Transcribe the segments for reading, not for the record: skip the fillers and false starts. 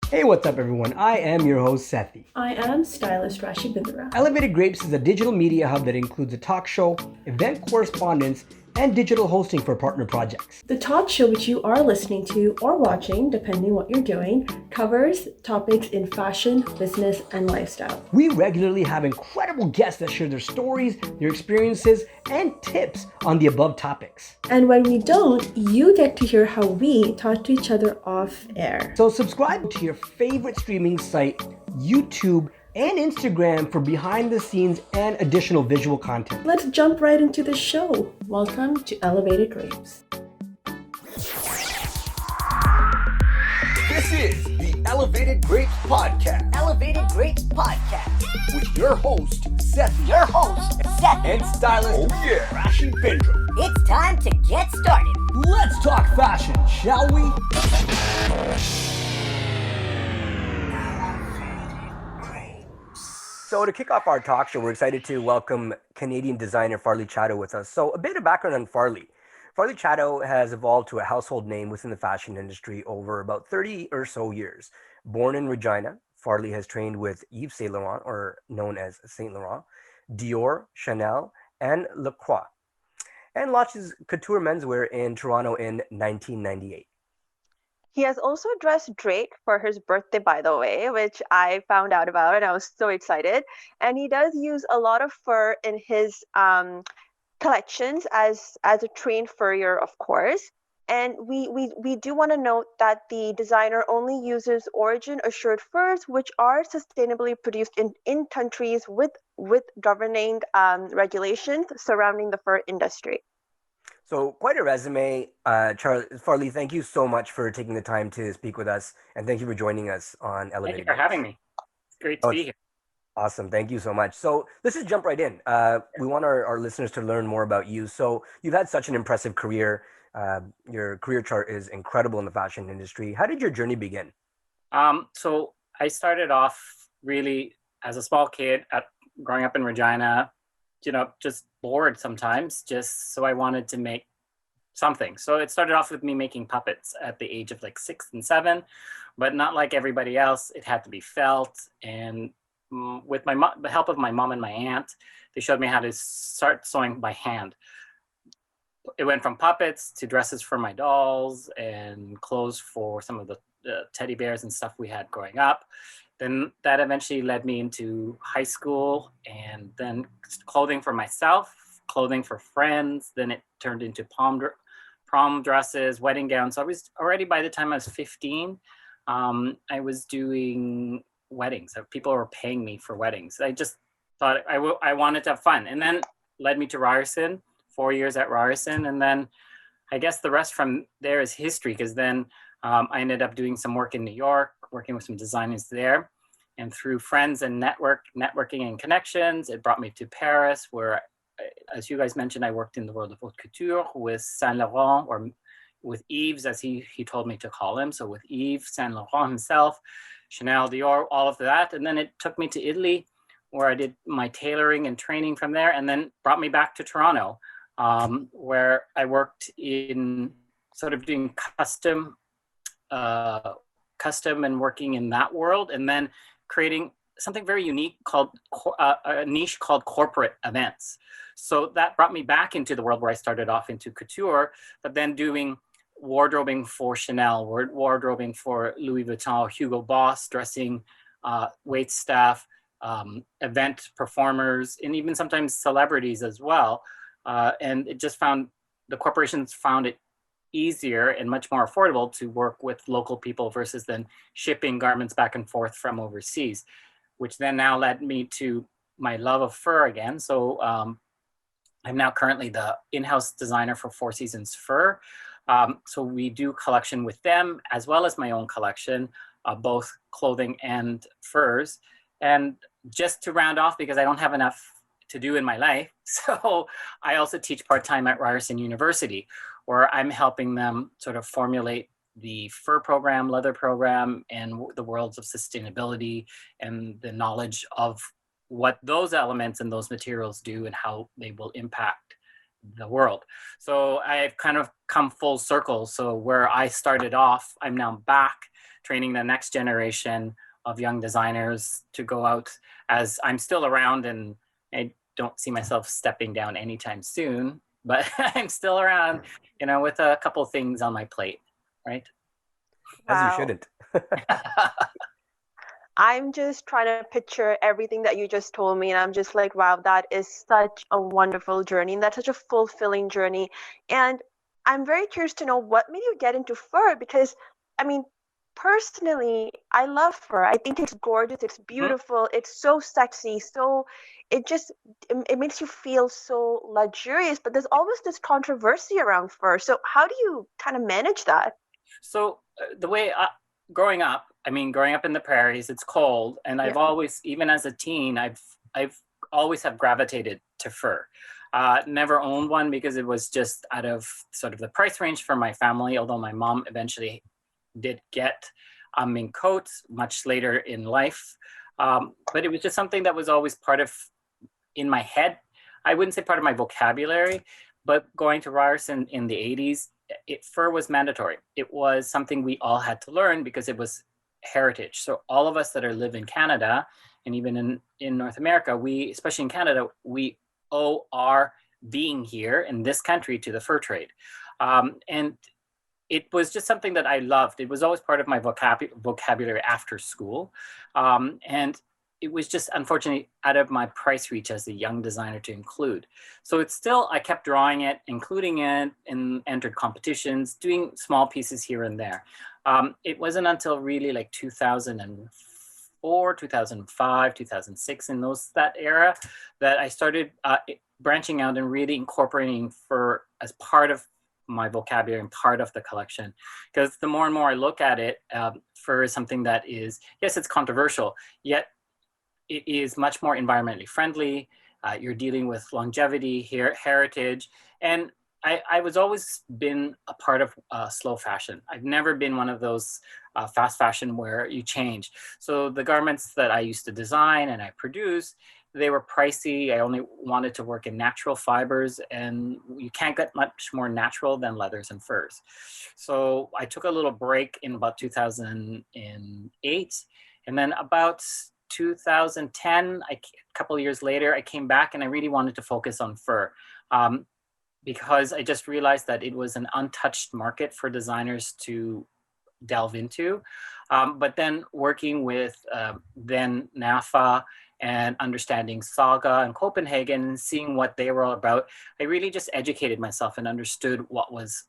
Hey, what's up, everyone? I am your host, Sethee. I am stylist Rashi Bindra. Elevated Grapes is a digital media hub that includes a talk show, event correspondence, and digital hosting for partner projects. The talk show, which you are listening to or watching, depending what you're doing, covers topics in fashion, business, and lifestyle. We regularly have incredible guests that share their stories, their experiences, and tips on the above topics. And when we don't, you get to hear how we talk to each other off air. So subscribe to your favorite streaming site, YouTube, and Instagram for behind the scenes and additional visual content. Let's jump right into the show. Welcome to Elevated Grapes. This is the Elevated Grapes Podcast. Elevated Grapes Podcast. With your host, Sethee. Your host, Sethee. And stylist, Rashi Bindra. It's time to get started. Let's talk fashion, shall we? So to kick off our talk show, we're excited to welcome Canadian designer Farley Chatto with us. So a bit of background on Farley. Farley Chatto has evolved to a household name within the fashion industry over about 30 or so years. Born in Regina, Farley has trained with Yves Saint Laurent, or known as Saint Laurent, Dior, Chanel, and Lacroix, and launched his couture menswear in Toronto in 1998. He has also dressed Drake for his birthday, by the way, which I found out about and I was so excited. And he does use a lot of fur in his collections as a trained furrier, of course. And we do want to note that the designer only uses origin assured furs, which are sustainably produced in countries with governing regulations surrounding the fur industry. So quite a resume. Farley, thank you so much for taking the time to speak with us. And thank you for joining us on Elevated. Thank you for having me. It's great to be here. Awesome. Thank you so much. So let's just jump right in. We want our listeners to learn more about you. So you've had such an impressive career. Your career chart is incredible in the fashion industry. How did your journey begin? So I started off really as a small kid growing up in Regina, just bored sometimes, just so I wanted to make something. So it started off with me making puppets at the age of like 6 and 7, but not like everybody else. It had to be felt. And with the help of my mom and my aunt, they showed me how to start sewing by hand. It went from puppets to dresses for my dolls and clothes for some of the teddy bears and stuff we had growing up. Then that eventually led me into high school, and then clothing for myself, clothing for friends. Then it turned into prom dresses, wedding gowns. So I was already, by the time I was 15, I was doing weddings. People were paying me for weddings. I just thought I wanted to have fun. And then led me to Ryerson, 4 years at Ryerson. And then I guess the rest from there is history, because then I ended up doing some work in New York, working with some designers there. And through friends and networking and connections, it brought me to Paris, where, as you guys mentioned, I worked in the world of haute couture with Saint Laurent, or with Yves, as he told me to call him. So with Yves, Saint Laurent himself, Chanel, Dior, all of that. And then it took me to Italy, where I did my tailoring and training from there, and then brought me back to Toronto, where I worked in sort of doing custom and working in that world, and then creating something very unique called a niche called corporate events. So that brought me back into the world where I started off into couture, but then doing wardrobing for Chanel, wardrobing for Louis Vuitton, Hugo Boss, dressing wait staff, event performers, and even sometimes celebrities as well. And the corporations found it easier and much more affordable to work with local people versus then shipping garments back and forth from overseas, which then now led me to my love of fur again. So I'm now currently the in-house designer for Four Seasons Fur. So we do collection with them, as well as my own collection, both clothing and furs. And just to round off, because I don't have enough to do in my life, so I also teach part-time at Ryerson University, where I'm helping them sort of formulate the fur program, leather program, and the worlds of sustainability and the knowledge of what those elements and those materials do and how they will impact the world. So I've kind of come full circle. So where I started off, I'm now back training the next generation of young designers to go out, as I'm still around and I don't see myself stepping down anytime soon, but I'm still around, with a couple things on my plate, right? As you Wow. shouldn't. I'm just trying to picture everything that you just told me, and I'm just like, wow, that is such a wonderful journey, and that's such a fulfilling journey. And I'm very curious to know what made you get into fur, because, I mean, personally, I love fur. I think it's gorgeous, it's beautiful, it's so sexy, so it makes you feel so luxurious, but there's always this controversy around fur. So how do you kind of manage that? So the way growing up in the prairies, it's cold, and I've always, even as a teen, I've always have gravitated to fur. Never owned one because it was just out of sort of the price range for my family, although my mom eventually did get mink coats much later in life. But it was just something that was always part of, in my head. I wouldn't say part of my vocabulary, but going to Ryerson in the 80s, fur was mandatory. It was something we all had to learn because it was heritage. So all of us that live in Canada, and even in North America, especially in Canada, we owe our being here in this country to the fur trade. And it was just something that I loved. It was always part of my vocabulary after school. And it was just unfortunately out of my price reach as a young designer to include. So it's still, I kept drawing it, including it, and entered competitions, doing small pieces here and there. It wasn't until really like 2004, 2005, 2006, in that era, that I started branching out and really incorporating fur as part of my vocabulary and part of the collection. Because the more and more I look at it, fur is something that is, yes, it's controversial, yet it is much more environmentally friendly. You're dealing with longevity, heritage. And I was always been a part of slow fashion. I've never been one of those fast fashion where you change. So the garments that I used to design and I produce, they were pricey. I only wanted to work in natural fibers, and you can't get much more natural than leathers and furs. So I took a little break in about 2008. And then about 2010, a couple of years later, I came back and I really wanted to focus on fur because I just realized that it was an untouched market for designers to delve into. But then working with then NAFA and understanding Saga and Copenhagen and seeing what they were all about, I really just educated myself and understood what was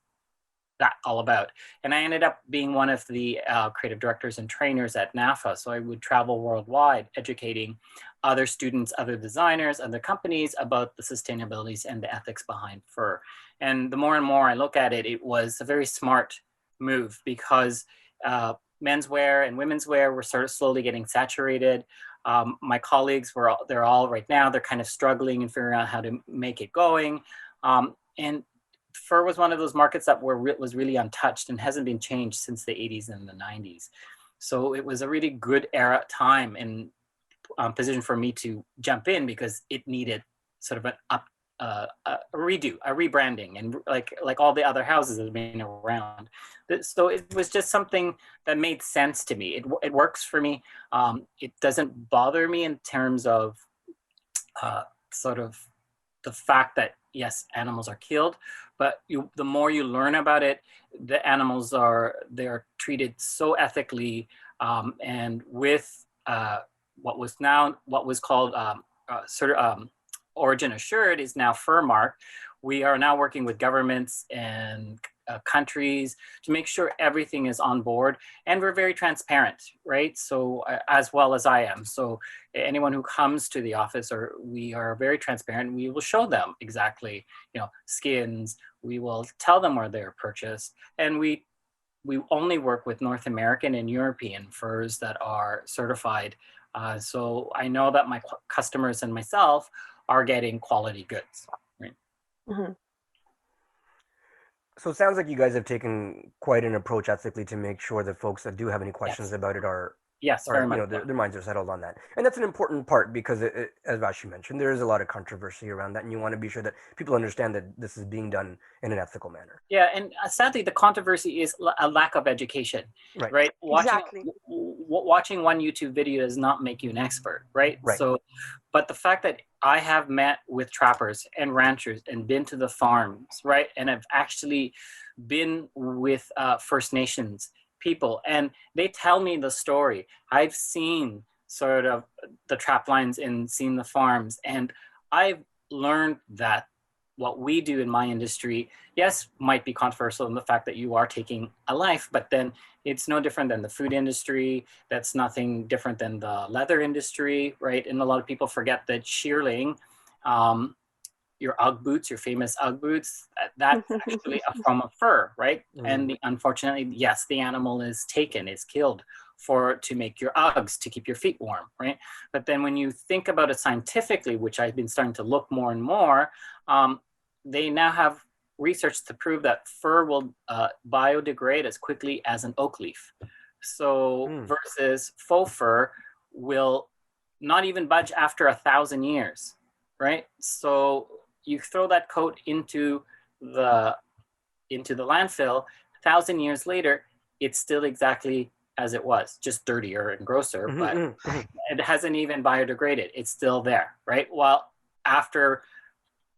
that all about. And I ended up being one of the creative directors and trainers at NAFA. So I would travel worldwide educating other students, other designers, other companies about the sustainabilities and the ethics behind fur. And the more and more I look at it, it was a very smart move because menswear and women's wear were sort of slowly getting saturated. My colleagues they're all right now, they're kind of struggling and figuring out how to make it going. And fur was one of those markets that was really untouched and hasn't been changed since the 80s and the 90s. So it was a really good time and position for me to jump in because it needed sort of a redo, a rebranding, and like all the other houses that have been around. So it was just something that made sense to me. It works for me. It doesn't bother me in terms of sort of the fact that, yes, animals are killed, but the more you learn about it, the animals they're treated so ethically, and with what was called origin assured is now fur mark. We are now working with governments and countries to make sure everything is on board, and we're very transparent, right? So as well as I am. So anyone who comes to the office, we are very transparent. We will show them exactly, skins. We will tell them where they're purchased, and we only work with North American and European furs that are certified. So I know that my customers and myself are getting quality goods. Right? Mm-hmm. So it sounds like you guys have taken quite an approach ethically to make sure that folks that do have any questions Yes. about it are Yes, or very much. their minds are settled on that, and that's an important part because as Rashi mentioned, there is a lot of controversy around that, and you want to be sure that people understand that this is being done in an ethical manner. Yeah, and sadly, the controversy is a lack of education, Right. right? Exactly. Watching one YouTube video does not make you an expert, right? Right. So, but the fact that I have met with trappers and ranchers and been to the farms, right, and have actually been with First Nations people, and they tell me the story. I've seen sort of the trap lines and seen the farms, and I've learned that what we do in my industry, yes, might be controversial in the fact that you are taking a life, but then it's no different than the food industry. That's nothing different than the leather industry, right? And a lot of people forget that shearling, your Ugg boots, your famous Ugg boots, that's actually a form of fur, right? And unfortunately, yes, the animal is taken, is killed to make your Uggs, to keep your feet warm, right? But then when you think about it scientifically, which I've been starting to look more and more, they now have research to prove that fur will biodegrade as quickly as an oak leaf. So versus faux fur will not even budge after 1,000 years, right? So you throw that coat into the landfill, 1,000 years later, it's still exactly as it was, just dirtier and grosser, but it hasn't even biodegraded. It's still there, right? Well, after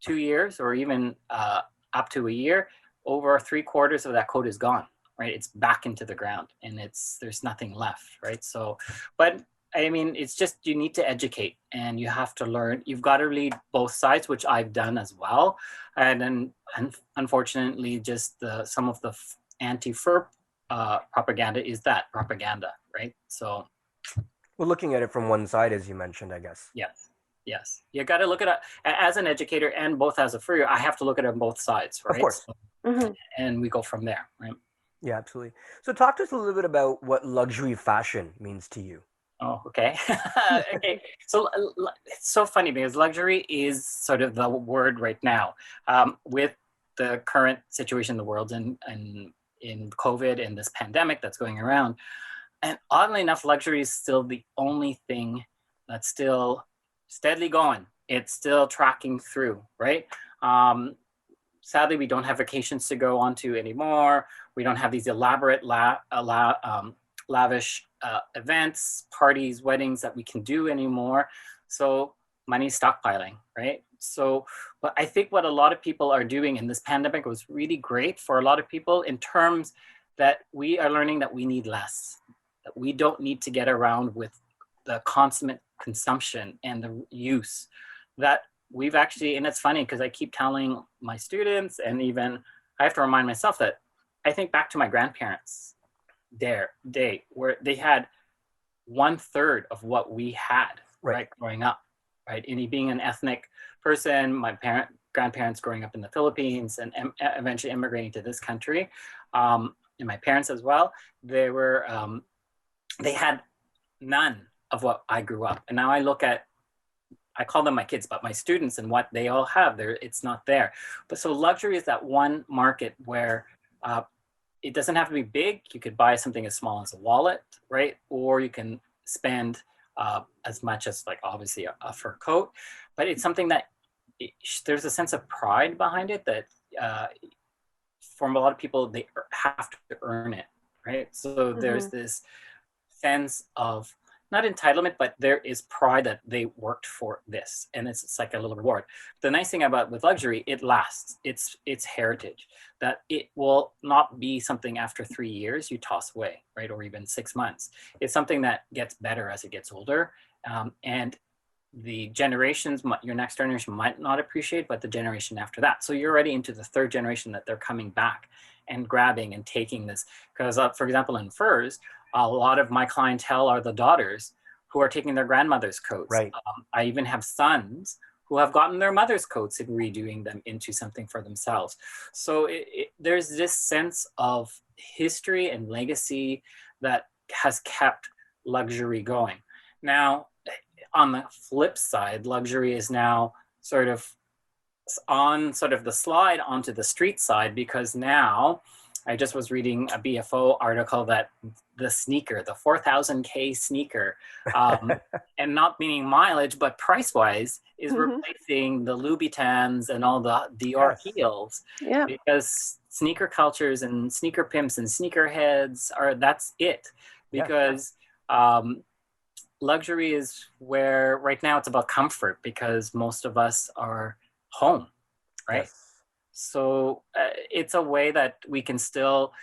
2 years or even up to a year, over 3/4 of that coat is gone, right? It's back into the ground and there's nothing left, right? So, but I mean, it's just, you need to educate and you have to learn. You've got to read both sides, which I've done as well. And then unfortunately, just some of the anti-fur propaganda is that propaganda, right? So. Well, looking at it from one side, as you mentioned, I guess. Yes. You got to look at it as an educator and both as a furrier. I have to look at it on both sides, right? Of course. So, and we go from there, right? Yeah, absolutely. So talk to us a little bit about what luxury fashion means to you. Oh, okay. Okay. So it's so funny because luxury is sort of the word right now with the current situation in the world and in COVID and this pandemic that's going around. And oddly enough, luxury is still the only thing that's still steadily going. It's still tracking through, right? Sadly, we don't have vacations to go on to anymore. We don't have these elaborate, lavish events, parties, weddings that we can do anymore. So money's stockpiling, right? So, but I think what a lot of people are doing in this pandemic was really great for a lot of people in terms that we are learning that we need less, that we don't need to get around with the consummate consumption and the use that we've actually, and it's funny because I keep telling my students and even I have to remind myself that I think back to my grandparents' day where they had 1/3 of what we had, right, growing up, right? And being an ethnic person, my grandparents growing up in the Philippines and eventually immigrating to this country, and my parents as well, they had none of what I grew up. And now I look at, I call them my kids, but my students and what they all have, it's not there. But so luxury is that one market where it doesn't have to be big. You could buy something as small as a wallet, right? Or you can spend as much as like obviously a fur coat, but it's something that there's a sense of pride behind it that for a lot of people, they have to earn it, right? So there's this sense of not entitlement, but there is pride that they worked for this, and it's like a little reward. The nice thing about with luxury, it lasts. It's heritage, that it will not be something after 3 years you toss away, right, or even 6 months. It's something that gets better as it gets older, and the generations, your next generation might not appreciate, but the generation after that. So you're already into the 3rd generation that they're coming back and grabbing and taking this. Because, for example, in furs, a lot of my clientele are the daughters who are taking their grandmother's coats. Right. I even have sons who have gotten their mother's coats and redoing them into something for themselves. So there's this sense of history and legacy that has kept luxury going. Now, on the flip side, luxury is now sort of on the slide onto the street side, because now I just was reading a BFO article that the sneaker, the 4,000K sneaker, and not meaning mileage, but price-wise, is replacing the Louboutins and all the Dior heels. Yeah. Because sneaker cultures and sneaker pimps and sneaker heads that's it. Because luxury is where right now it's about comfort, because most of us are home, right? Yes. So it's a way that we can still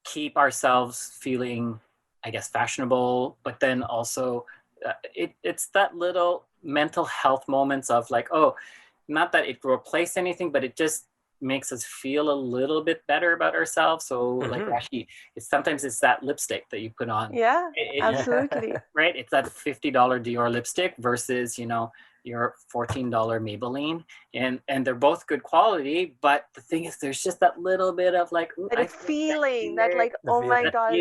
keep ourselves feeling, I guess, fashionable, but then also it's that little mental health moments of like, oh, not that it will replace anything, but it just makes us feel a little bit better about ourselves. So like Rashi, sometimes it's that lipstick that you put on. Yeah, absolutely. Right? It's that $50 Dior lipstick versus, your $14 Maybelline, and they're both good quality, but the thing is there's just that little bit of like That feeling that like, oh my God,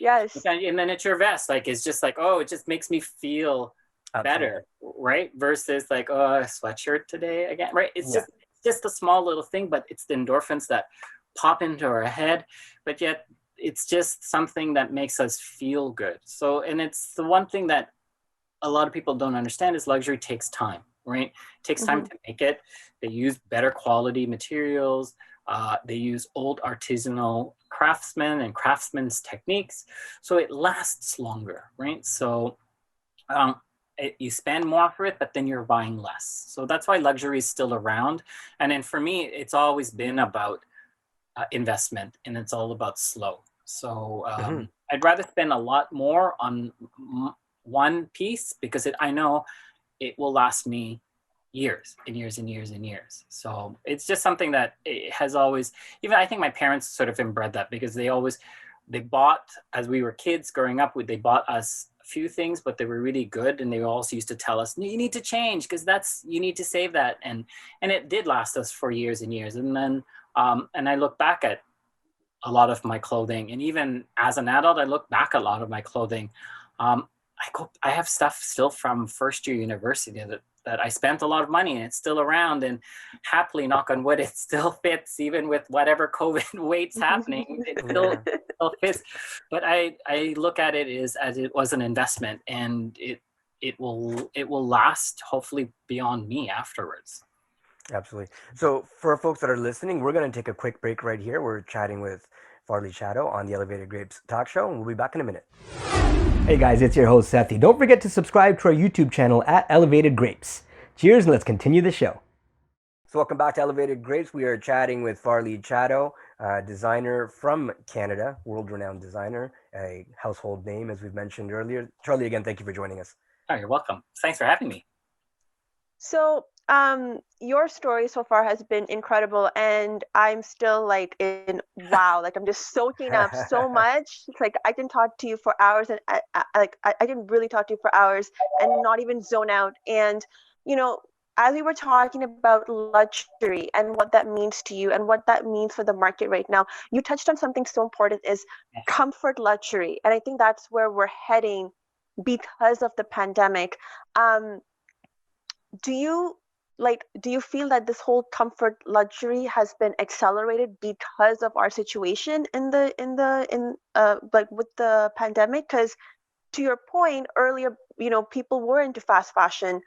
yes. And then it's your vest, like it's just like, oh, it just makes me feel better, right? Versus like, oh, a sweatshirt today again, right? It's just a small little thing, but it's the endorphins that pop into our head, but yet it's just something that makes us feel good. So, and it's the one thing that a lot of people don't understand is luxury takes time, right? It takes time to make it. They use better quality materials. They use old artisanal craftsmen and craftsmen's techniques. So it lasts longer, right? So you spend more for it, but then you're buying less. So that's why luxury is still around. And then for me, it's always been about investment, and it's all about slow. So I'd rather spend a lot more on one piece because I know it will last me years and years and years and years. So it's just something that it has always, even I think my parents sort of inbred that, because they bought, as we were kids growing up, they bought us a few things, but they were really good. And they also used to tell us, you need to change because you need to save that. And it did last us for years and years. And then, and I look back at a lot of my clothing, and even as an adult, I look back at a lot of my clothing. I have stuff still from first year university that I spent a lot of money, and it's still around, and happily, knock on wood, it still fits even with whatever COVID waits happening. It still fits. But I look at it as it was an investment, and it will last hopefully beyond me afterwards. Absolutely. So for folks that are listening, we're going to take a quick break right here. We're chatting with Farley Chatto on the Elevated Grapes talk show, and we'll be back in a minute. Hey guys, it's your host Sethee. Don't forget to subscribe to our YouTube channel at Elevated Grapes. Cheers, and let's continue the show. So welcome back to Elevated Grapes. We are chatting with Farley Chatto, designer from Canada, world-renowned designer, a household name, as we've mentioned earlier. Charlie, again, thank you for joining us. Oh, you're welcome. Thanks for having me. So your story so far has been incredible, and I'm still like in wow, like I'm just soaking up so much. It's like I can talk to you for hours, and I can really talk to you for hours and not even zone out. And as we were talking about luxury and what that means to you and what that means for the market right now, you touched on something so important, is comfort luxury, and I think that's where we're heading because of the pandemic. Do you feel that this whole comfort luxury has been accelerated because of our situation in like with the pandemic? Because to your point earlier, people were into fast fashion.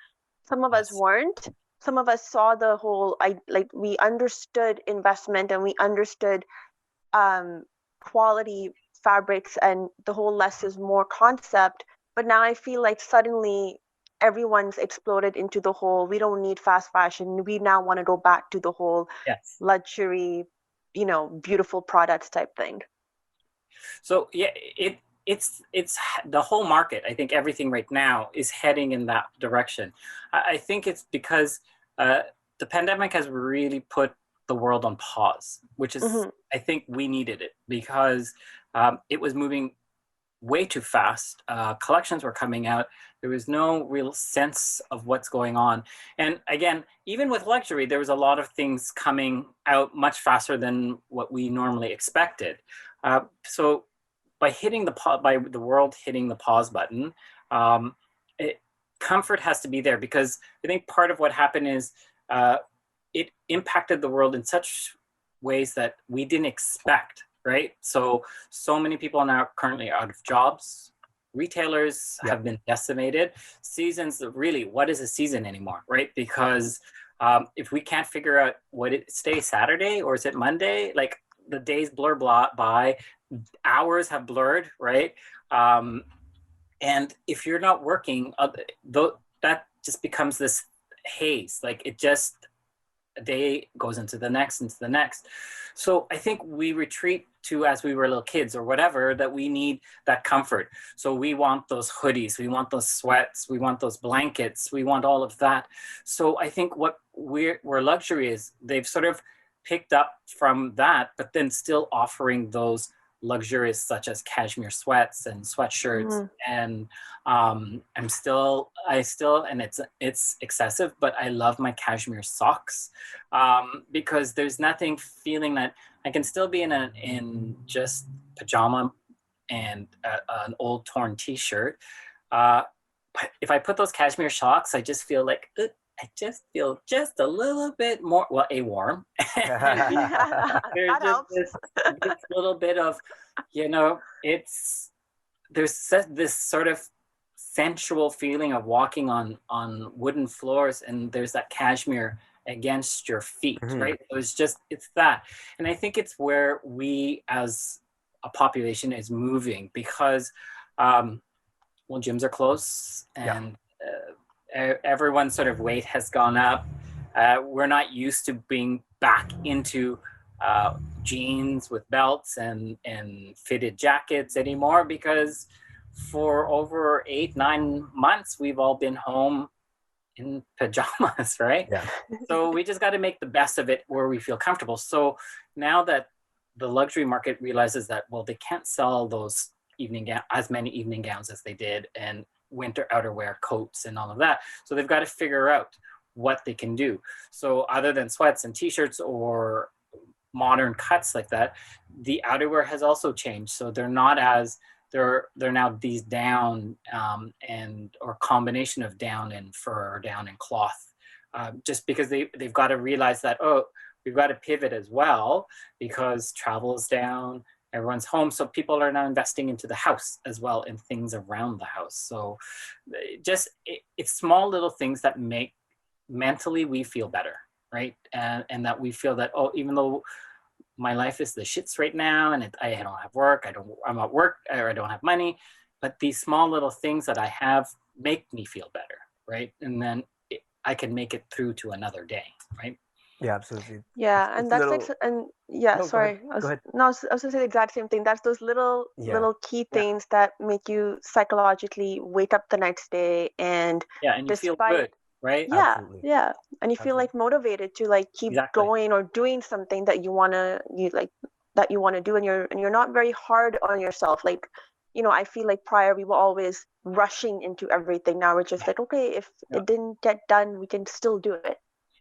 Some of us weren't. Some of us saw the whole, we understood investment, and we understood quality fabrics and the whole less is more concept. But now I feel like suddenly everyone's exploded into the whole, we don't need fast fashion. We now want to go back to the whole luxury, beautiful products type thing. So yeah, it's the whole market. I think everything right now is heading in that direction. I think it's because the pandemic has really put the world on pause, which is, I think we needed it, because it was moving way too fast. Collections were coming out. There was no real sense of what's going on. And again, even with luxury, there was a lot of things coming out much faster than what we normally expected. So by the world hitting the pause button, comfort has to be there, because I think part of what happened is it impacted the world in such ways that we didn't expect, right? So many people are now currently out of jobs. Retailers have been decimated. Seasons, really, what is a season anymore, right? Because if we can't figure out stay Saturday or is it Monday, like the days blur by, hours have blurred, right? And if you're not working, that just becomes this haze. Like a day goes into the next. So I think we retreat to, as we were little kids or whatever, that we need that comfort. So we want those hoodies, we want those sweats, we want those blankets, we want all of that. So I think where luxury is, they've sort of picked up from that, but then still offering those luxuries such as cashmere sweats and sweatshirts. And I still, and it's excessive, but I love my cashmere socks because there's nothing feeling that I can still be in just pajama and an old torn t-shirt. But if I put those cashmere socks, I just feel like I just feel just a little bit more, warm. There's just this little bit of, there's this sort of sensual feeling of walking on wooden floors, and there's that cashmere against your feet, right? So it's that. And I think it's where we as a population is moving because, gyms are closed and everyone's sort of weight has gone up. We're not used to being back into jeans with belts and fitted jackets anymore because for over 8-9 months, we've all been home in pajamas, right? Yeah. So we just got to make the best of it where we feel comfortable. So now that the luxury market realizes that, they can't sell those as many evening gowns as they did and winter outerwear, coats and all of that. So they've got to figure out what they can do. So other than sweats and t-shirts or modern cuts like that, the outerwear has also changed. So they're not as, they're now these down or combination of down and fur or down and cloth, just because they've got to realize that, we've got to pivot as well because travel is down, everyone's home. So people are now investing into the house as well and things around the house. So it's small little things that make mentally we feel better, right? And that we feel that, even though my life is the shits right now and I don't have work, I'm at work or I don't have money, but these small little things that I have make me feel better, right? And then I can make it through to another day, right? Yeah, absolutely. Yeah, and that's little... sorry. Go ahead. I was going to say the exact same thing. That's those little key things that make you psychologically wake up the next day and you feel good, right? Yeah, Absolutely. yeah, and you feel like motivated to keep going or doing something that you want to do, and you're not very hard on yourself. I feel like prior we were always rushing into everything. Now we're just like, okay, if it didn't get done, we can still do it.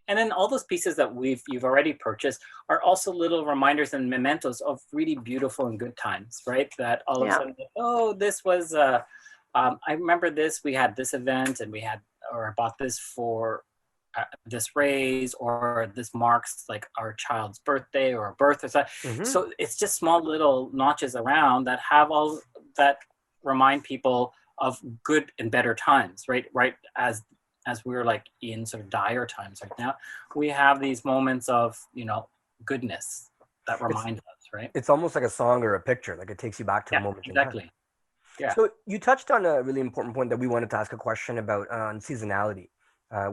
And then all those pieces that you've already purchased are also little reminders and mementos of really beautiful and good times, right? That all of a sudden, this was, I remember this, we had this event and I bought this for this raise, or this marks like our child's birthday or a birth or something. So it's just small little notches around that have all that remind people of good and better times, right? Right. As we're in sort of dire times right now, we have these moments of, goodness that remind us, right? It's almost like a song or a picture. Like it takes you back to a moment. Exactly. Yeah. So you touched on a really important point that we wanted to ask a question about on seasonality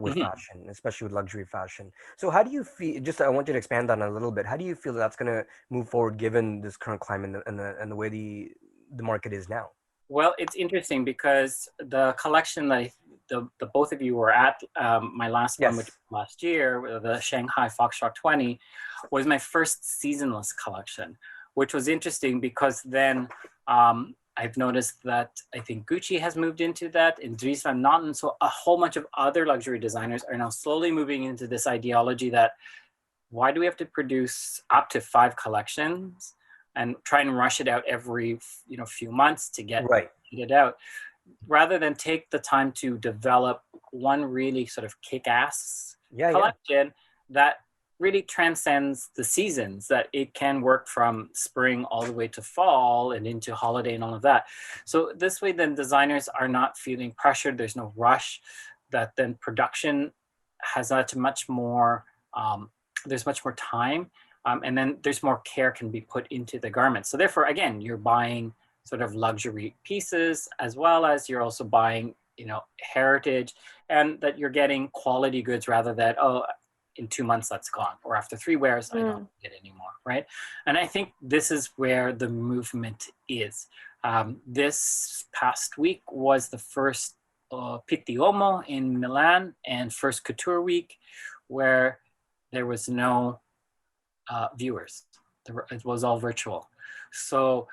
with fashion, especially with luxury fashion. So how do you feel, I want you to expand on it a little bit. How do you feel that's going to move forward given this current climate and the way the market is now? Well, it's interesting because the collection that the both of you were at, my last one, which was last year, the Shanghai Foxtrot 20, was my first seasonless collection, which was interesting because then I've noticed that I think Gucci has moved into that, and Dries Van Noten, so a whole bunch of other luxury designers are now slowly moving into this ideology that why do we have to produce up to 5 collections and try and rush it out every few months to get it out, rather than take the time to develop one really sort of kick-ass collection that really transcends the seasons, that it can work from spring all the way to fall and into holiday and all of that. So this way, then designers are not feeling pressured. There's no rush, that then production has much more, there's much more time. And then there's more care can be put into the garments. So therefore, again, you're buying sort of luxury pieces, as well as you're also buying, heritage, and that you're getting quality goods rather than, in 2 months that's gone, or after 3 wears I don't get it anymore, right? And I think this is where the movement is. This past week was the first Pitti Uomo in Milan and first Couture Week, where there was no viewers. It was all virtual. So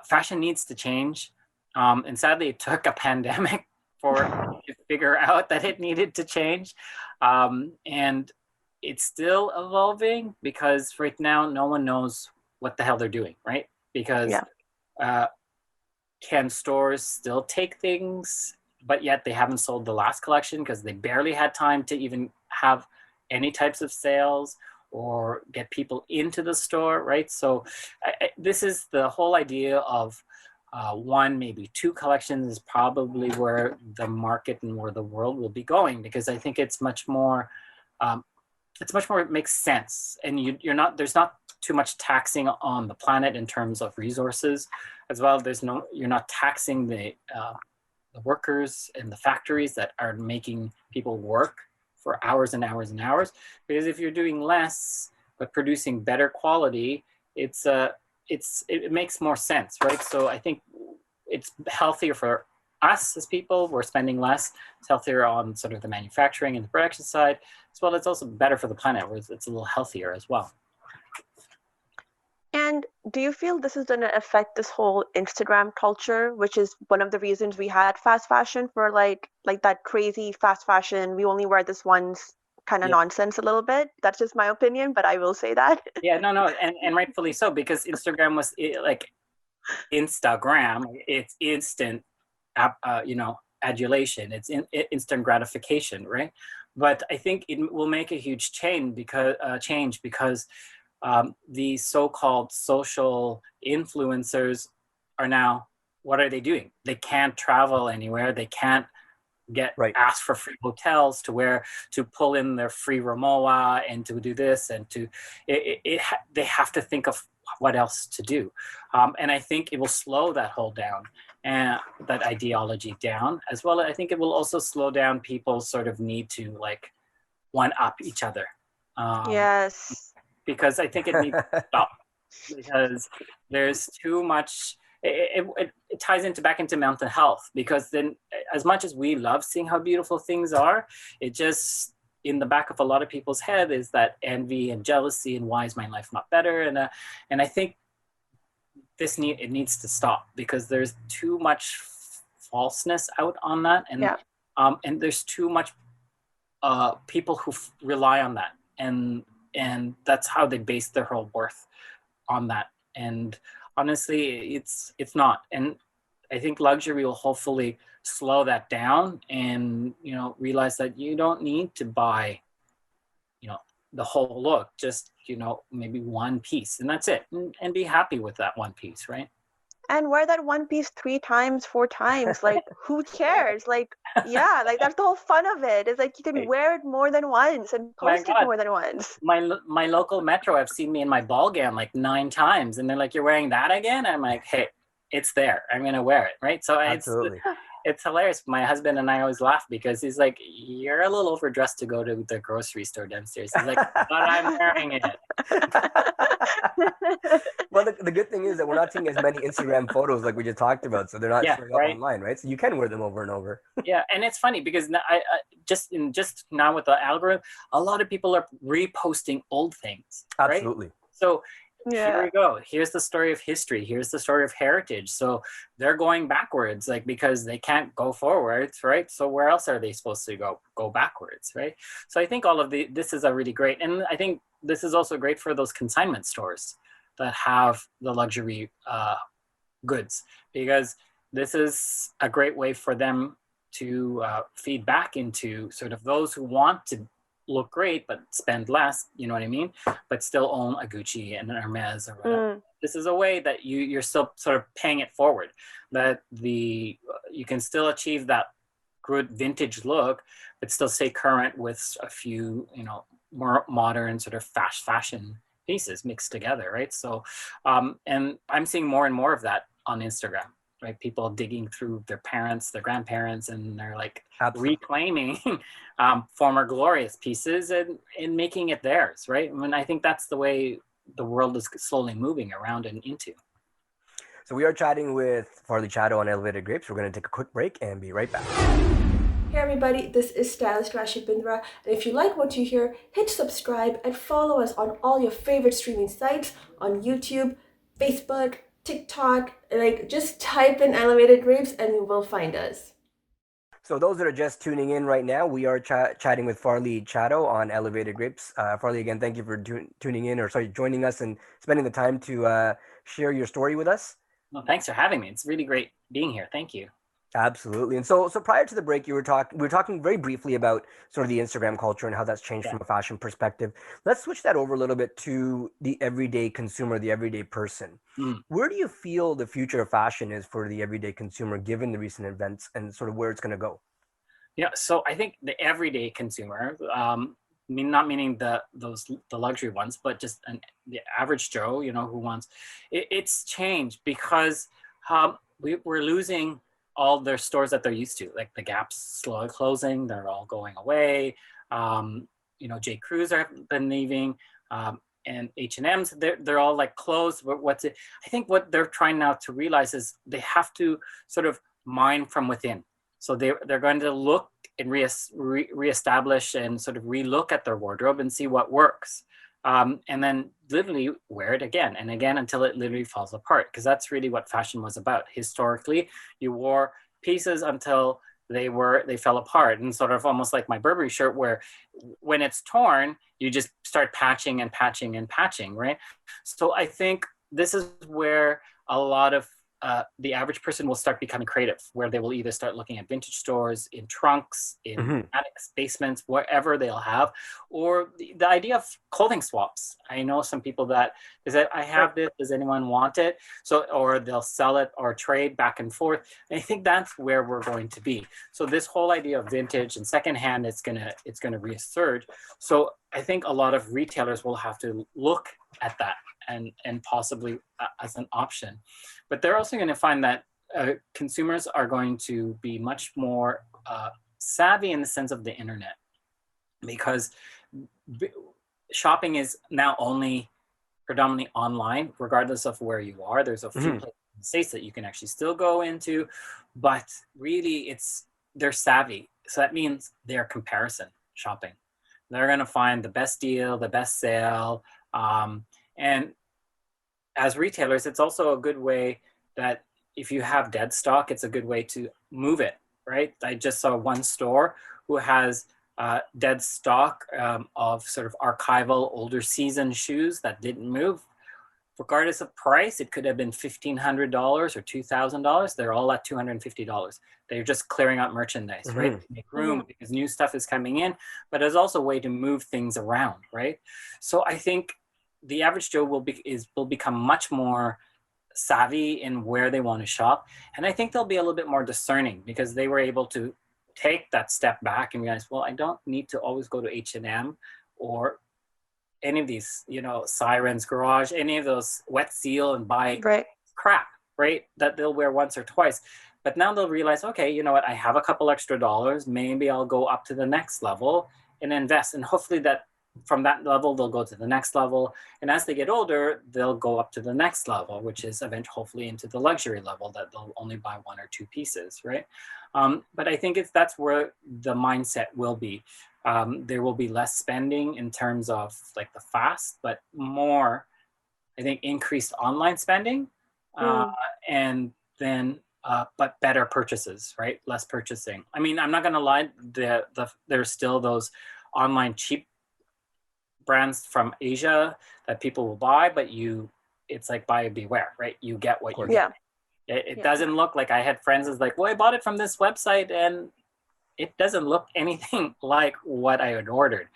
fashion needs to change. And sadly, it took a pandemic for to figure out that it needed to change. And it's still evolving, because right now no one knows what the hell they're doing, right? Because can stores still take things, but yet they haven't sold the last collection because they barely had time to even have any types of sales or get people into the store, right? So this is the whole idea of 1, maybe 2 collections is probably where the market and where the world will be going, because I think it's much more, it makes sense. And there's not too much taxing on the planet in terms of resources as well. You're not taxing the workers in the factories that are making people work for hours and hours and hours. Because if you're doing less but producing better quality, it makes more sense, right? So I think it's healthier for us as people. We're spending less. It's healthier on sort of the manufacturing and the production side as well. It's also better for the planet, where it's a little healthier as well. And do you feel this is going to affect this whole Instagram culture, which is one of the reasons we had fast fashion for like that crazy fast fashion, we only wear this once kind of nonsense a little bit? That's just my opinion, but I will say that. Yeah, no, and rightfully so, because Instagram was like Instagram, it's instant, adulation, it's instant gratification, right? But I think it will make a huge change because the so-called social influencers are now, what are they doing? They can't travel anywhere. They can't get asked for free hotels to pull in their free Ramoa and to do this and they have to think of what else to do. And I think it will slow that whole down and that ideology down as well. I think it will also slow down people's sort of need to like one up each other. Yes. Because I think it needs to stop, because there's too much. It ties back into mental health, because then as much as we love seeing how beautiful things are, it just in the back of a lot of people's head is that envy and jealousy and why is my life not better, and I think it needs to stop, because there's too much falseness out on that, and there's too much people who rely on that, and that's how they base their whole worth on that. And honestly, it's not. And I think luxury will hopefully slow that down and, realize that you don't need to buy, the whole look, just, maybe one piece, and that's it. And be happy with that one piece, right? And wear that one piece 3 times, 4 times. Like, who cares? Like, yeah, like that's the whole fun of it. It's like you can wear it more than once and post it more than once. My local metro have seen me in my ball gown like 9 times, and they're like, "You're wearing that again?" I'm like, "Hey, it's there. I'm gonna wear it." Right? So it's hilarious. My husband and I always laugh, because he's like, "You're a little overdressed to go to the grocery store downstairs." He's like, "But I'm wearing it." Well, the good thing is that we're not seeing as many Instagram photos like we just talked about, so they're not showing up online, right? So you can wear them over and over. Yeah, and it's funny because I just now with the algorithm, a lot of people are reposting old things. Absolutely. Right? So here we go. Here's the story of history. Here's the story of heritage. So they're going backwards, like, because they can't go forwards, right? So where else are they supposed to go backwards, right? So I think all of this is a really great, and I think this is also great for those consignment stores that have the luxury goods, because this is a great way for them to feed back into sort of those who want to look great, but spend less, you know what I mean? But still own a Gucci and an Hermes or whatever. This is a way that you're still sort of paying it forward, that you can still achieve that good vintage look, but still stay current with a few, more modern sort of fashion pieces mixed together, right? So, and I'm seeing more and more of that on Instagram, right? People digging through their parents, their grandparents, and they're like reclaiming former glorious pieces and making it theirs, right? I mean, I think that's the way the world is slowly moving around and into. So we are chatting with Farley Chatto on Elevated Grapes. We're going to take a quick break and be right back. Hey everybody, this is stylist Rashi Bindra, and if you like what you hear, hit subscribe and follow us on all your favorite streaming sites on YouTube, Facebook, TikTok. Just type in Elevated Grapes and you will find us. So those that are just tuning in right now, we are chatting with Farley Chatto on Elevated Grapes. Farley, again, thank you for tuning in, joining us and spending the time to share your story with us. Well, thanks for having me. It's really great being here. Thank you. Absolutely. And so prior to the break, we were talking very briefly about sort of the Instagram culture and how that's changed from a fashion perspective. Let's switch that over a little bit to the everyday consumer, the everyday person. Where do you feel the future of fashion is for the everyday consumer, given the recent events and sort of where it's going to go? Yeah. So I think the everyday consumer, not meaning the luxury ones, but just the average Joe, who wants, it's changed because we're losing all their stores that they're used to, like the Gap's slowly closing, they're all going away. J. Crew's have been leaving, and H&M's, they're all like closed. I think what they're trying now to realize is they have to sort of mine from within. So they're going to look and reestablish and sort of relook at their wardrobe and see what works. And then literally wear it again and again until it literally falls apart, because that's really what fashion was about. Historically, you wore pieces until they fell apart, and sort of almost like my Burberry shirt, where when it's torn, you just start patching and patching and patching, right? So I think this is where a lot of the average person will start becoming creative, where they will either start looking at vintage stores, in trunks, in attics, basements, wherever they'll have, or the idea of clothing swaps. I know some people that is that I have this, does anyone want it? So, or they'll sell it or trade back and forth. And I think that's where we're going to be. So this whole idea of vintage and secondhand, it's gonna resurge. So I think a lot of retailers will have to look at that and possibly as an option. But they're also going to find that consumers are going to be much more savvy in the sense of the internet, because shopping is now only predominantly online, regardless of where you are. There's a few places in the States that you can actually still go into, but really they're savvy. So that means they're comparison shopping. They're going to find the best deal, the best sale. And as retailers, it's also a good way that if you have dead stock, it's a good way to move it, right? I just saw one store who has dead stock of sort of archival, older season shoes that didn't move. Regardless of price, it could have been $1,500 or $2,000. They're all at $250. They're just clearing out merchandise, right? To make room because new stuff is coming in, but there's also a way to move things around, right? So I think the average Joe will become much more savvy in where they want to shop. And I think they'll be a little bit more discerning, because they were able to take that step back and realize, well, I don't need to always go to H&M or any of these, Sirens Garage, any of those Wet Seal, and buy crap, right? That they'll wear once or twice. But now they'll realize, okay, you know what? I have a couple extra dollars. Maybe I'll go up to the next level and invest. And hopefully that from that level, they'll go to the next level. And as they get older, they'll go up to the next level, which is eventually hopefully into the luxury level, that they'll only buy one or two pieces, right? But I think that's where the mindset will be. There will be less spending in terms of like the fast, but more, I think, increased online spending, and then, but better purchases, right? Less purchasing. I mean, I'm not going to lie, there's still those online cheap brands from Asia that people will buy, but it's like buyer beware, right? You get what you get. It doesn't look like, I had friends who's like, well, I bought it from this website and it doesn't look anything like what I had ordered.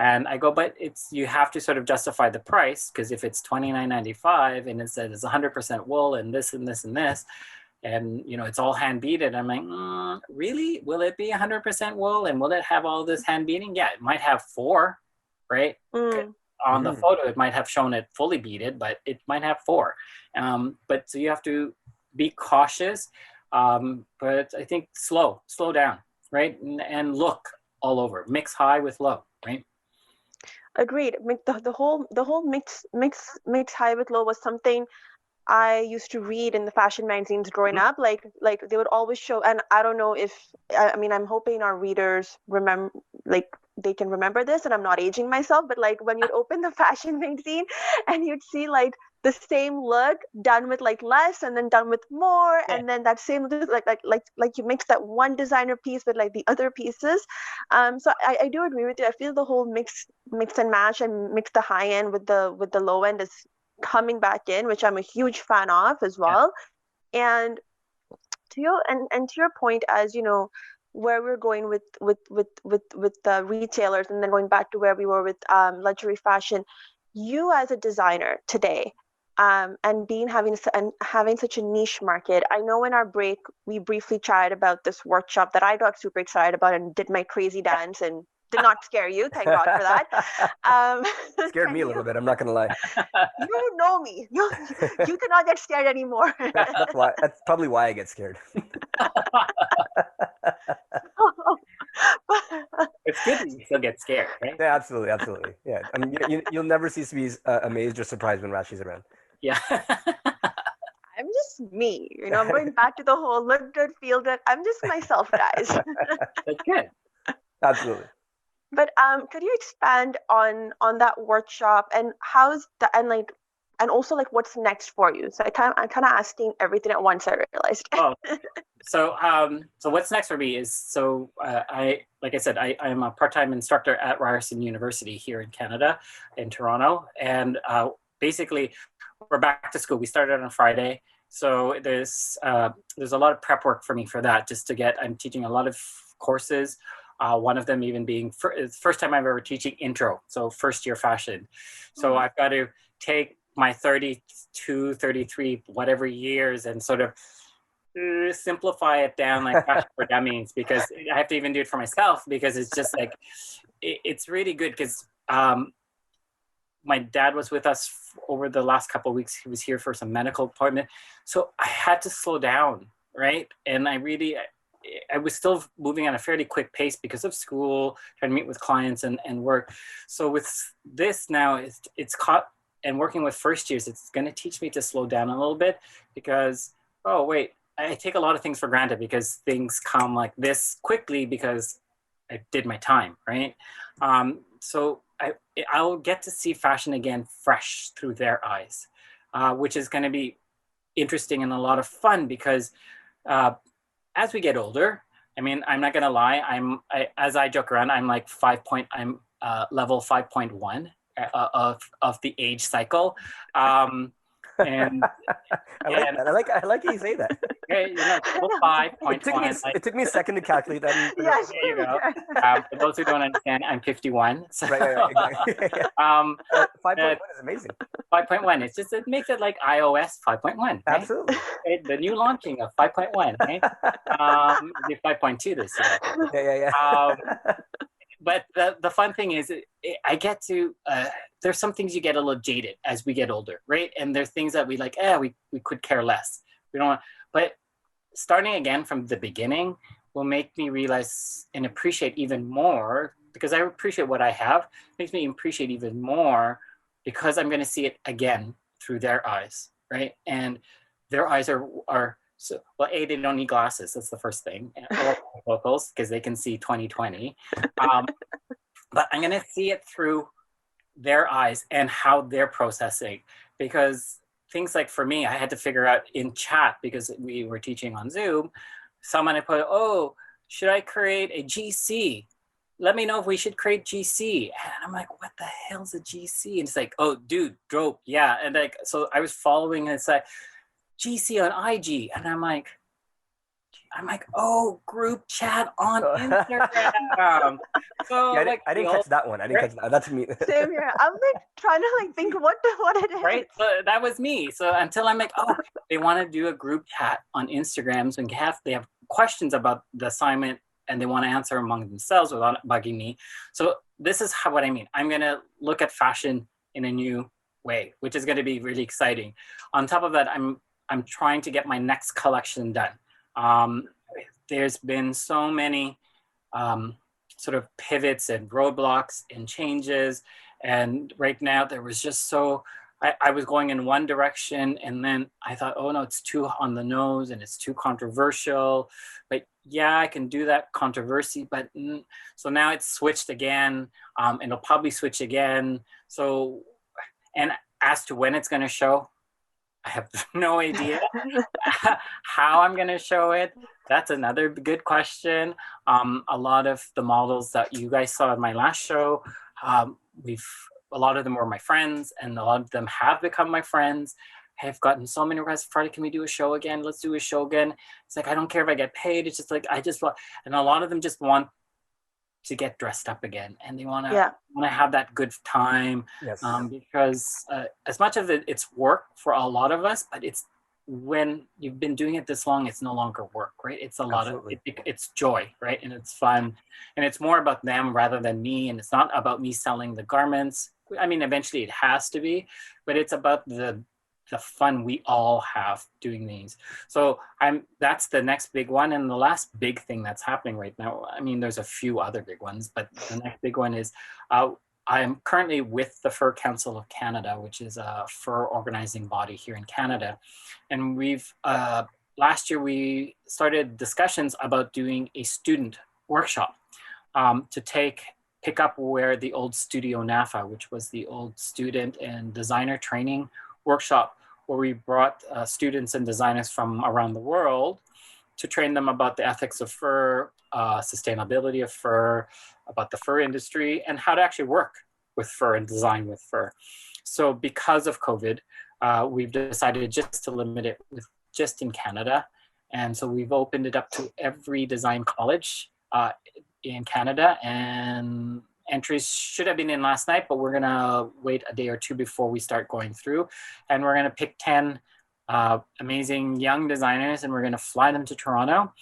And I go, but you have to sort of justify the price, because if it's $29.95 and it says it's 100% wool and this and this and this, and it's all hand beaded, I'm like, really? Will it be 100% wool, and will it have all this hand beading? Yeah, it might have 4, right? On the photo, it might have shown it fully beaded, but it might have 4. But so you have to be cautious, but I think slow down, right? And look all over, mix high with low, right? Agreed. The whole mix high with low was something I used to read in the fashion magazines growing up. Like they would always show, and I don't know if I'm hoping our readers remember, like they can remember this, and I'm not aging myself, but like when you'd open the fashion magazine and you'd see like the same look done with like less and then done with more, and then that same like you mix that one designer piece with like the other pieces. So I do agree with you. I feel the whole mix and match and mix the high end with the low end is coming back in, which I'm a huge fan of as well. And to your point, as where we're going with the retailers, and then going back to where we were with luxury fashion, you as a designer today, and having such a niche market. I know in our break we briefly chatted about this workshop that I got super excited about and did my crazy dance and did not scare you. Thank God for that. Scared me a little bit. I'm not gonna lie. You know me. You cannot get scared anymore. That's why. That's probably why I get scared. It's good that you still get scared, right? Yeah, absolutely. Yeah, I mean, you'll never cease to be amazed or surprised when Rashi's around. Yeah. I'm just me. I'm going back to the whole look good, feel good. I'm just myself, guys. That's good. Absolutely. But could you expand on that workshop, and and also like what's next for you? So I'm kind of asking everything at once, I realized. So what's next for me is, like I said, I'm a part-time instructor at Ryerson University here in Canada, in Toronto, and basically we're back to school. We started on Friday, so there's a lot of prep work for me for that. I'm teaching a lot of courses. One of them even being first time I'm ever teaching intro, so first year fashion. So I've got to take my 32, 33, whatever years and sort of simplify it down like Fashion for Dummies, because I have to even do it for myself, because it's just like, it's really good, because my dad was with us over the last couple of weeks. He was here for some medical appointment. So I had to slow down, right? And I was still moving at a fairly quick pace because of school, trying to meet with clients and work. So with this now, it's caught, and working with first years, it's going to teach me to slow down a little bit, because, oh, wait, I take a lot of things for granted because things come like this quickly because I did my time, right? So I'll get to see fashion again fresh through their eyes, which is going to be interesting and a lot of fun, because as we get older, I mean, I'm not going to lie, as I joke around, I'm like I'm level 5.1 of the age cycle. And I like how you say that. Okay, level 5.1. It took me a second to calculate that. Yes. There you go. For those who don't understand, I'm 51. So, right, exactly. 5.1 is amazing. 5.1. It makes it like iOS 5.1. Right? Absolutely. Right? The new launching of 5.1. Right? The 5.2 this year. Yeah. But the fun thing is, I get to, there's some things you get a little jaded as we get older, right? And there's things that we like, we could care less. We don't want, but starting again from the beginning will make me realize and appreciate even more, because I appreciate what I have. It makes me appreciate even more because I'm going to see it again through their eyes, right? And their eyes are so, well, A, they don't need glasses. That's the first thing. Or locals, because they can see 20/20. But I'm going to see it through their eyes and how they're processing. Because things like, for me, I had to figure out in chat, because we were teaching on Zoom, someone had put, should I create a GC? Let me know if we should create GC. And I'm like, what the hell's a GC? And it's like, oh, dude, dope. Yeah. And so I was following, and it's like, GC on IG. And I'm like, I'm like, oh, group chat on Instagram. So Yeah, like I didn't catch that one. I didn't catch that. That's me. Same here. I'm like trying to like think what it is. right? So that was me. So until I'm like, oh, they want to do a group chat on Instagram, so they have questions about the assignment and they want to answer among themselves without bugging me. So this is what I mean. I'm gonna look at fashion in a new way, which is going to be really exciting. On top of that, I'm trying to get my next collection done. There's been so many sort of pivots and roadblocks and changes. And right now there was just I was going in one direction and then I thought, oh no, it's too on the nose and it's too controversial. But yeah, I can do that controversy, but so now it's switched again, and it'll probably switch again. So, and as to when it's going to show, I have no idea how I'm going to show it. That's another good question. A lot of the models that you guys saw in my last show, a lot of them were my friends, and a lot of them have become my friends. I have gotten so many requests. Friday, can we do a show again? Let's do a show again. It's like, I don't care if I get paid. It's just like, I just want, and a lot of them just want to get dressed up again, and they want to have that good time. Yes. Because as much of it's work for a lot of us, but it's when you've been doing it this long, it's no longer work, right? It's a lot of it's joy, right? And it's fun, and it's more about them rather than me. And it's not about me selling the garments. I mean, eventually it has to be, but it's about the fun we all have doing these. So that's the next big one. And the last big thing that's happening right now, I mean, there's a few other big ones, but the next big one is I'm currently with the Fur Council of Canada, which is a fur organizing body here in Canada. And we've, last year we started discussions about doing a student workshop to pick up where the old Studio NAFA, which was the old student and designer training workshop, where we brought students and designers from around the world to train them about the ethics of fur, sustainability of fur, about the fur industry, and how to actually work with fur and design with fur. So because of COVID, we've decided just to limit it with just in Canada. And so we've opened it up to every design college in Canada, and entries should have been in last night, but we're gonna wait a day or two before we start going through. And we're gonna pick 10 amazing young designers, and we're gonna fly them to Toronto.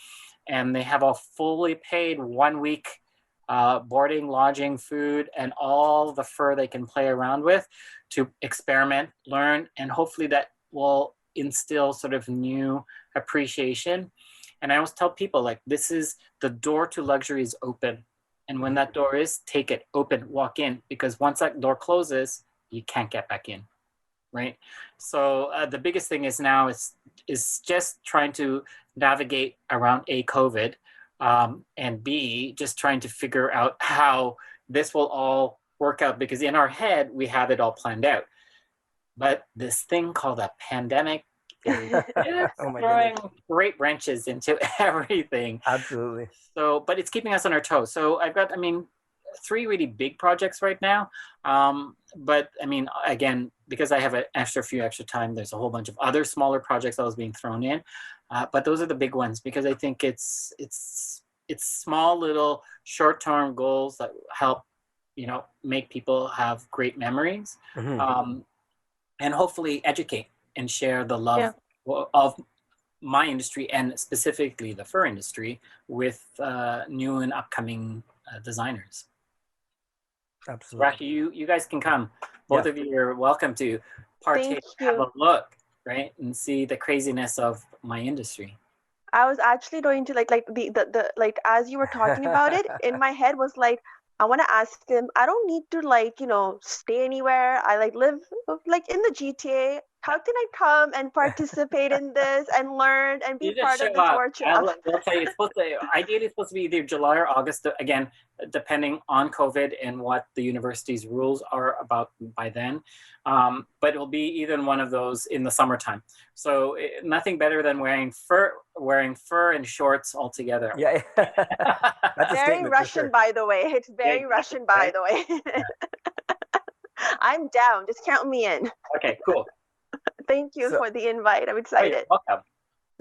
And they have a fully paid 1 week boarding, lodging, food, and all the fur they can play around with to experiment, learn, and hopefully that will instill sort of new appreciation. And I always tell people, like, this is the door to luxury is open. And when that door is, take it, open, walk in, because once that door closes, you can't get back in, right? So the biggest thing is now is just trying to navigate around A, COVID, and B, just trying to figure out how this will all work out, because in our head, we have it all planned out. But this thing called a pandemic is throwing great wrenches into everything. Absolutely. So, but it's keeping us on our toes. So I've got, 3 really big projects right now. But again, because I have an few extra time, there's a whole bunch of other smaller projects that was being thrown in. But those are the big ones, because I think it's small little short-term goals that help, make people have great memories, and hopefully educate and share the love of my industry, and specifically the fur industry, with new and upcoming designers. Absolutely. Rashi, you guys can come. Both of you are welcome to partake, have a look, right, and see the craziness of my industry. I was actually going to like the as you were talking about it, in my head was like, I want to ask him, I don't need to stay anywhere. I live in the GTA. How can I come and participate in this and learn and be part of this workshop? I'll tell you, ideally it's supposed to be either July or August, again, depending on COVID and what the university's rules are about by then. But it'll be either one of those in the summertime. So nothing better than wearing fur and shorts all together. Yeah. That's very Russian, by the way. It's very Russian, by the way. I'm down. Just count me in. Okay, cool. Thank you for the invite. I'm excited. Welcome.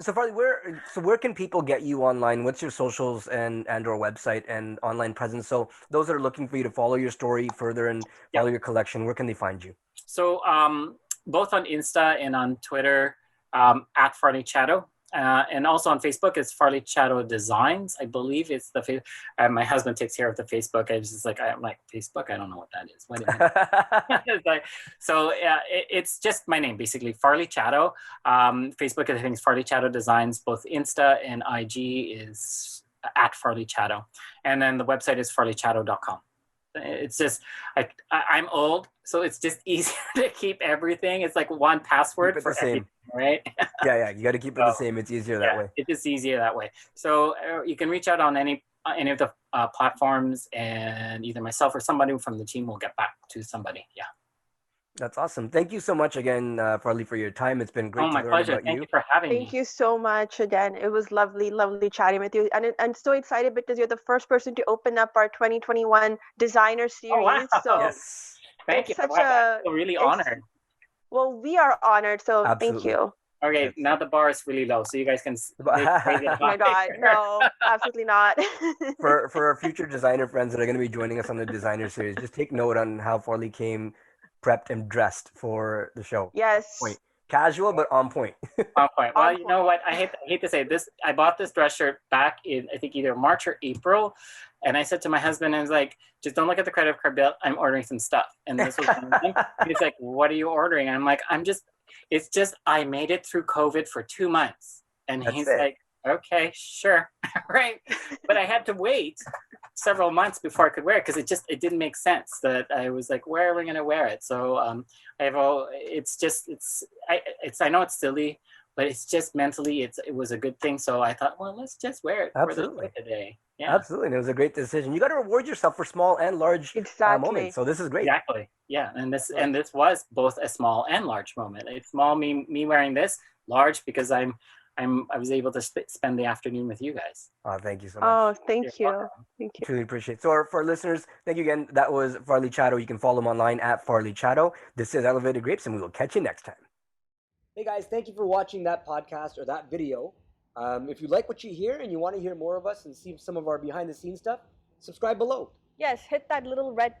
So Farley, where can people get you online? What's your socials and or website and online presence? So those that are looking for you to follow your story further and Yeah. follow your collection, where can they find you? So both on Insta and on Twitter at Farley Chatto. And also on Facebook, it's Farley Chatto Designs. I believe it's the my husband takes care of the Facebook. I'm like Facebook. I don't know what that is. What is it? It's like, so yeah, it's just my name basically, Farley Chatto. Facebook, I think, is Farley Chatto Designs. Both Insta and IG is at Farley Chatto, and then the website is farleychatto.com. It's just I'm old, so it's just easier to keep everything. It's like one password for everything, right? Yeah, you got to keep it the same. It's easier that way. It is easier that way. So you can reach out on any of the platforms, and either myself or somebody from the team will get back to somebody. Yeah. That's awesome. Thank you so much again, Farley, for your time. It's been great to my learn pleasure. about Thank you for having me. Thank you so much again. It was lovely chatting with you. And I'm so excited because you're the first person to open up our 2021 designer series. Oh, wow. So Yes. Thank you. such I feel really honored. Well, we are honored. So Absolutely. thank you. Okay, Yes. now the bar is really low, so you guys can raise it Oh my God, no, absolutely not. For our future designer friends that are going to be joining us on the designer series, just take note on how Farley came prepped and dressed for the show. Yes. Point. Casual, but on point. On point. Well, On you know what? I hate to say this. I bought this dress shirt back in, I think, either March or April. And I said to my husband, I was like, just don't look at the credit card bill. I'm ordering some stuff. And this was one of them. He's like, what are you ordering? I'm like, it's just, I made it through COVID for 2 months. And That's he's it. like, okay, sure. Right. But I had to wait several months before I could wear it because it didn't make sense that I was like, where are we going to wear it? So I know it's silly, but it's just mentally, it was a good thing. So I thought, well, let's just wear it Absolutely. for today. Yeah. Absolutely. And it was a great decision. You got to reward yourself for small and large moments. So this is great. Exactly. Yeah. And this was both a small and large moment. It's small, me wearing this, large because I was able to spend the afternoon with you guys. Oh, thank you so much. Oh, thank You're you. welcome. Thank you. Truly appreciate it. So for our listeners, thank you again. That was Farley Chatto. You can follow him online at Farley Chatto. This is Elevated Grapes, and we will catch you next time. Hey guys, thank you for watching that podcast or that video. If you like what you hear and you want to hear more of us and see some of our behind the scenes stuff, subscribe below. Yes, hit that little red,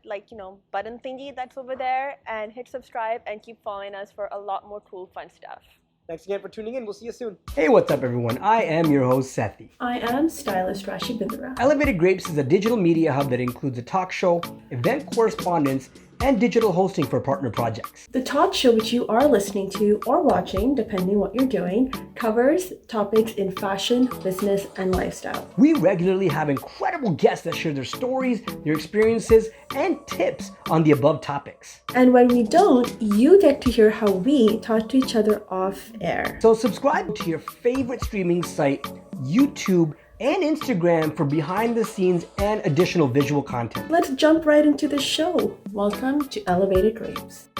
button thingy that's over there and hit subscribe and keep following us for a lot more cool, fun stuff. Thanks again for tuning in. We'll see you soon. Hey, what's up, everyone? I am your host, Sethee. I am stylist Rashi Bindra. Elevated Grapes is a digital media hub that includes a talk show, event correspondence, and digital hosting for partner projects. The talk show which you are listening to or watching, depending what you're doing, covers topics in fashion, business, and lifestyle. We regularly have incredible guests that share their stories, their experiences, and tips on the above topics. And when we don't, you get to hear how we talk to each other off air. So subscribe to your favorite streaming site, YouTube, and Instagram for behind the scenes and additional visual content. Let's jump right into the show. Welcome to Elevated Grapes.